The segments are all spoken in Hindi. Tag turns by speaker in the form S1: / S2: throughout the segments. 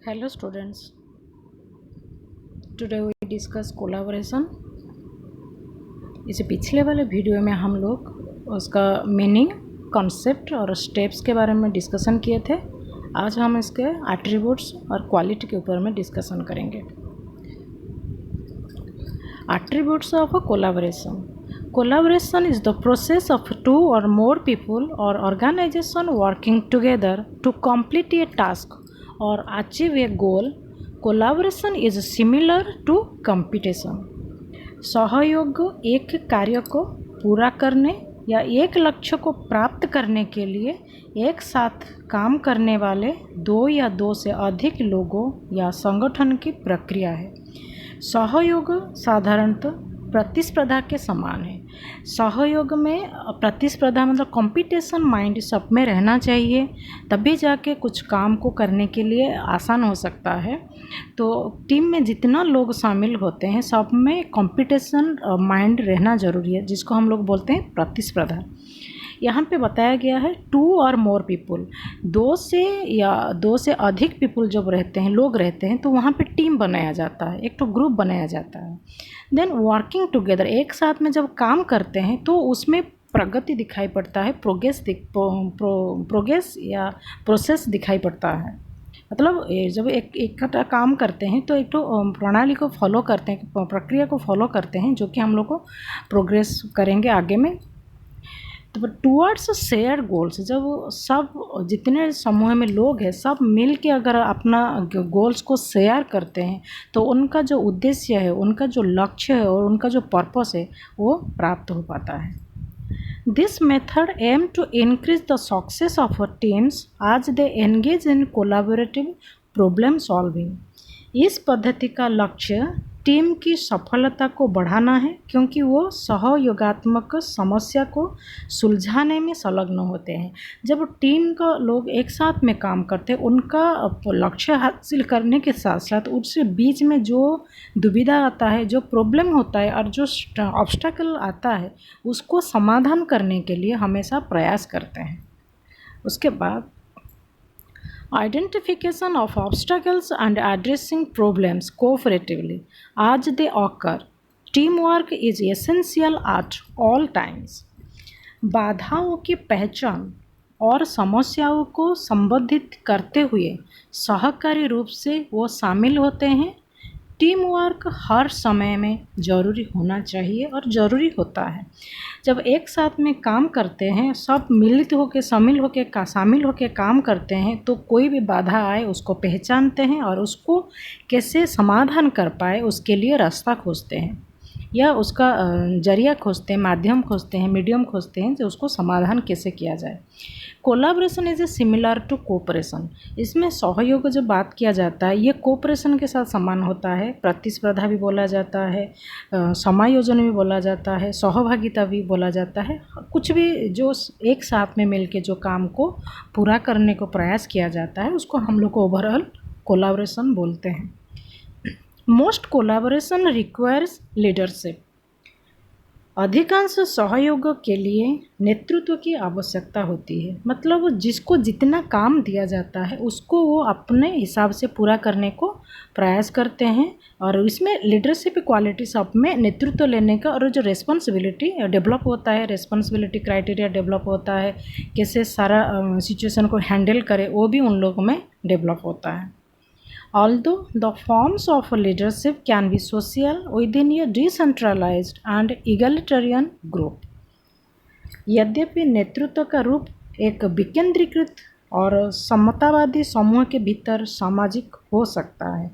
S1: Hello students, today we discuss collaboration। इसे पिछले वाले वीडियो में हम लोग उसका मीनिंग, कॉन्सेप्ट और स्टेप्स के बारे में डिस्कशन किए थे। आज हम इसके एट्रीब्यूट्स और क्वालिटी के ऊपर में डिस्कशन करेंगे। Attributes of a collaboration. Collaboration is the process of two or more people or organization working together to complete a task or achieve a goal. Collaboration is similar to competition. सहयोग एक कार्य को पूरा करने या एक लक्ष्य को प्राप्त करने के लिए एक साथ काम करने वाले दो या दो से अधिक लोगों या संगठन की प्रक्रिया है। सहयोग साधारणतः प्रतिस्पर्धा के समान है। सहयोग में प्रतिस्पर्धा मतलब कंपटीशन माइंड सब में रहना चाहिए, तभी जाके कुछ काम को करने के लिए आसान हो सकता है। तो टीम में जितना लोग शामिल होते हैं सब में कंपटीशन माइंड रहना ज़रूरी है, जिसको हम लोग बोलते हैं प्रतिस्पर्धा। यहाँ पे बताया गया है टू और मोर पीपल, दो से अधिक पीपल जब रहते हैं, लोग रहते हैं, तो वहाँ पे टीम बनाया जाता है, एक तो ग्रुप बनाया जाता है। देन वर्किंग टुगेदर, एक साथ में जब काम करते हैं तो उसमें प्रगति दिखाई पड़ता है, प्रोग्रेस या प्रोसेस दिखाई पड़ता है। मतलब जब एक काम करते हैं तो एक तो प्रणाली को फॉलो करते हैं, प्रक्रिया को फॉलो करते हैं, जो कि हम लोग को प्रोग्रेस करेंगे आगे में। तो टूवर्ड्स शेयर गोल्स, जब सब जितने समूह में लोग हैं सब मिल के अगर अपना गोल्स को शेयर करते हैं तो उनका जो उद्देश्य है, उनका जो लक्ष्य है और उनका जो पर्पस है वो प्राप्त हो पाता है। This method aim to increase the success of teams as they engage in collaborative problem solving. इस पद्धति का लक्ष्य टीम की सफलता को बढ़ाना है, क्योंकि वो सहयोगात्मक समस्या को सुलझाने में संलग्न होते हैं। जब टीम का लोग एक साथ में काम करते हैं, उनका लक्ष्य हासिल करने के साथ साथ उसके बीच में जो दुविधा आता है, जो प्रॉब्लम होता है और जो ऑब्स्टेकल आता है, उसको समाधान करने के लिए हमेशा प्रयास करते हैं। उसके बाद identification of obstacles and addressing problems cooperatively as they occur. Teamwork is essential at all times. बाधाओं की पहचान और समस्याओं को संबोधित करते हुए सहकारी रूप से वो शामिल होते हैं। टीम वर्क हर समय में ज़रूरी होना चाहिए और ज़रूरी होता है। जब एक साथ में काम करते हैं, सब मिलित होकर शामिल होकर काम करते हैं, तो कोई भी बाधा आए उसको पहचानते हैं और उसको कैसे समाधान कर पाए उसके लिए रास्ता खोजते हैं या उसका जरिया खोजते हैं, माध्यम खोजते हैं, मीडियम खोजते हैं, जो उसको समाधान कैसे किया जाए। Collaboration is a similar to cooperation. इसमें सहयोग जब बात किया जाता है, ये कोऑपरेशन के साथ समान होता है। प्रतिस्पर्धा भी बोला जाता है, समायोजन भी बोला जाता है, सहभागिता भी बोला जाता है। कुछ भी जो एक साथ में मिलके जो काम को पूरा करने को प्रयास किया जाता है, उसको हम लोग को ओवरऑल कोलाब्रेशन बोलते हैं। Most collaboration requires leadership. अधिकांश सहयोग के लिए नेतृत्व की आवश्यकता होती है। मतलब जिसको जितना काम दिया जाता है उसको वो अपने हिसाब से पूरा करने को प्रयास करते हैं, और इसमें लीडरशिप क्वालिटी सब में नेतृत्व लेने का और जो रिस्पॉन्सिबिलिटी डेवलप होता है, रिस्पॉन्सिबिलिटी क्राइटेरिया डेवलप होता है, कैसे सारा सिचुएशन को हैंडल करे, वो भी उन लोगों में डेवलप होता है। Although the forms of leadership can be social within a decentralized and egalitarian group, यद्यपि नेतृत्व का रूप एक विकेंद्रीकृत और समतावादी समूह के भीतर सामाजिक हो सकता है।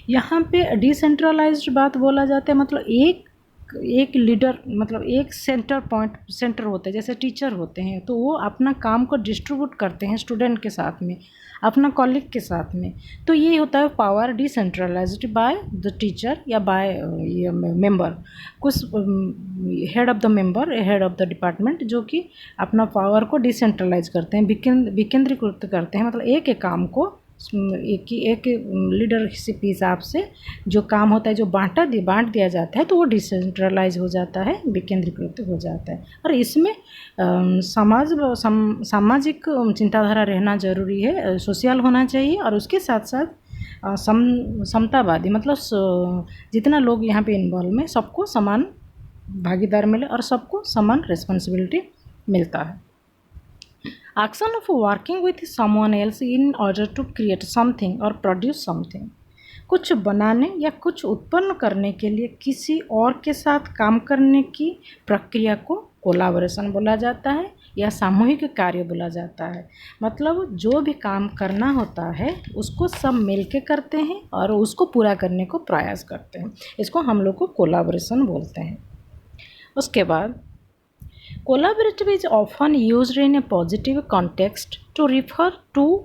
S1: यहाँ पे डिसेंट्रलाइज्ड बात बोला जाता है, मतलब एक लीडर, मतलब एक सेंटर होते हैं, जैसे टीचर होते हैं, तो वो अपना काम को डिस्ट्रीब्यूट करते हैं स्टूडेंट के साथ में, अपना कॉलीग के साथ में। तो ये होता है power decentralised by the teacher या बाय मेंबर, कुछ हेड ऑफ द डिपार्टमेंट, जो कि अपना पावर को डिसेंट्रलाइज करते हैं, विकेंद्रीकृत करते हैं। मतलब एक काम को एक लीडरशिप हिसाब से जो काम होता है, जो बांट दिया जाता है, तो वो डिसेंट्रलाइज हो जाता है, विकेंद्रीकृत हो जाता है। और इसमें सामाजिक चिंताधारा रहना ज़रूरी है, सोशल होना चाहिए, और उसके साथ साथ समतावादी, मतलब जितना लोग यहाँ पे इन्वॉल्व में सबको समान भागीदार मिले और सबको समान रिस्पॉन्सिबिलिटी मिलता है। Action of working with someone else in order to create something और प्रोड्यूस समथिंग, कुछ बनाने या कुछ उत्पन्न करने के लिए किसी और के साथ काम करने की प्रक्रिया को कोलाबोरेशन बोला जाता है या सामूहिक कार्य बोला जाता है। मतलब जो भी काम करना होता है उसको सब मिल के करते हैं और उसको पूरा करने को प्रयास करते हैं, इसको हम लोग को कोलाबोरेशन बोलते हैं। उसके बाद collaborative is often used in a positive context to refer to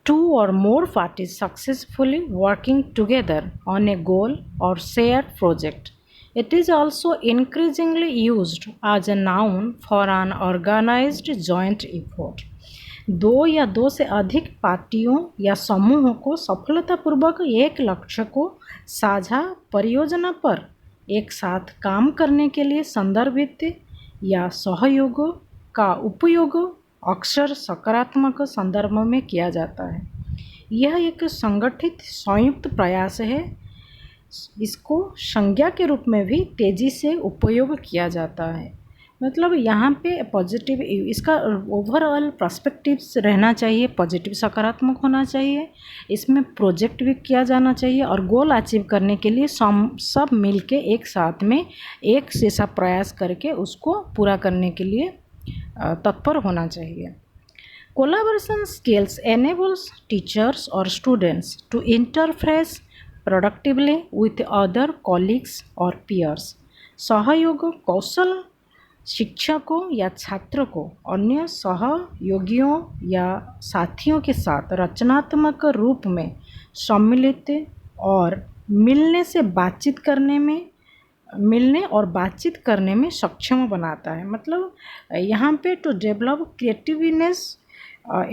S1: two or more parties successfully working together on a goal or shared project. It is also increasingly used as a noun for an organized joint effort. दो या दो से अधिक पार्टियों या समूहों को सफलतापूर्वक एक लक्ष्य को साझा परियोजना पर एक साथ काम करने के लिए संदर्भित या सहयोग का उपयोग अक्सर सकारात्मक संदर्भ में किया जाता है। यह एक संगठित संयुक्त प्रयास है। इसको संज्ञा के रूप में भी तेज़ी से उपयोग किया जाता है। मतलब यहाँ पे पॉजिटिव, इसका ओवरऑल पर्सपेक्टिव्स रहना चाहिए, पॉजिटिव सकारात्मक होना चाहिए, इसमें प्रोजेक्ट भी किया जाना चाहिए और गोल अचीव करने के लिए सब मिल के एक साथ में एक जैसा प्रयास करके उसको पूरा करने के लिए तत्पर होना चाहिए। Collaboration skills enables teachers or students to interface productively with other colleagues or peers. सहयोग कौशल शिक्षकों या छात्रों को अन्य सहयोगियों या साथियों के साथ रचनात्मक रूप में सम्मिलित और मिलने और बातचीत करने में सक्षम बनाता है। मतलब यहाँ पे to develop creativeness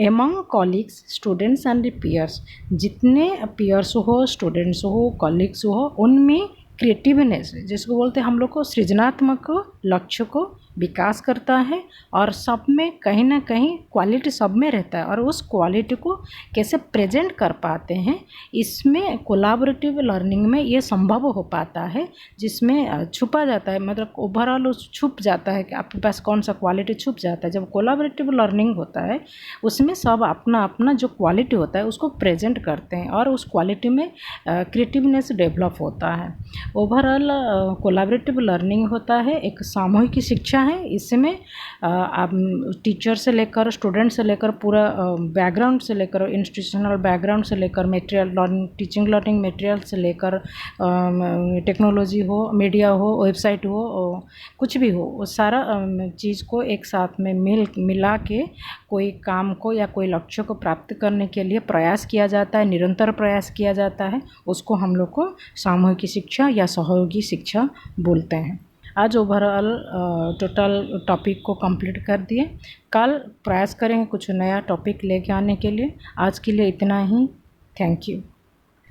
S1: among colleagues, students and peers, जितने पीयर्स हो, स्टूडेंट्स हो, कॉलीग्स हो, उनमें क्रिएटिवनेस जिसको बोलते हैं हम लोग को सृजनात्मक लक्ष्य को विकास करता है और सब में कहीं ना कहीं क्वालिटी सब में रहता है और उस क्वालिटी को कैसे प्रेजेंट कर पाते हैं, इसमें कोलैबोरेटिव लर्निंग में ये संभव हो पाता है, जिसमें छुपा जाता है, मतलब ओवरऑल छुप जाता है कि आपके पास कौन सा क्वालिटी छुप जाता है। जब कोलैबोरेटिव लर्निंग होता है उसमें सब अपना अपना जो क्वालिटी होता है उसको प्रेजेंट करते हैं और उस क्वालिटी में क्रिएटिवनेस डेवलप होता है। ओवरऑल कोलैबोरेटिव लर्निंग होता है एक सामूहिक शिक्षा है। इसमें आप टीचर से लेकर स्टूडेंट से लेकर पूरा बैकग्राउंड से लेकर इंस्टीट्यूशनल बैकग्राउंड से लेकर material learning, teaching learning material से लेकर टेक्नोलॉजी हो, मीडिया हो, वेबसाइट हो, कुछ भी हो, वो सारा चीज़ को एक साथ में मिला के कोई काम को या कोई लक्ष्य को प्राप्त करने के लिए प्रयास किया जाता है, निरंतर प्रयास किया जाता है, उसको हम लोग को सामूहिक शिक्षा या सहयोगी शिक्षा बोलते हैं। आज ओवरऑल टोटल टॉपिक को कंप्लीट कर दिए। कल प्रयास करेंगे कुछ नया टॉपिक लेके आने के लिए। आज के लिए इतना ही। Thank you.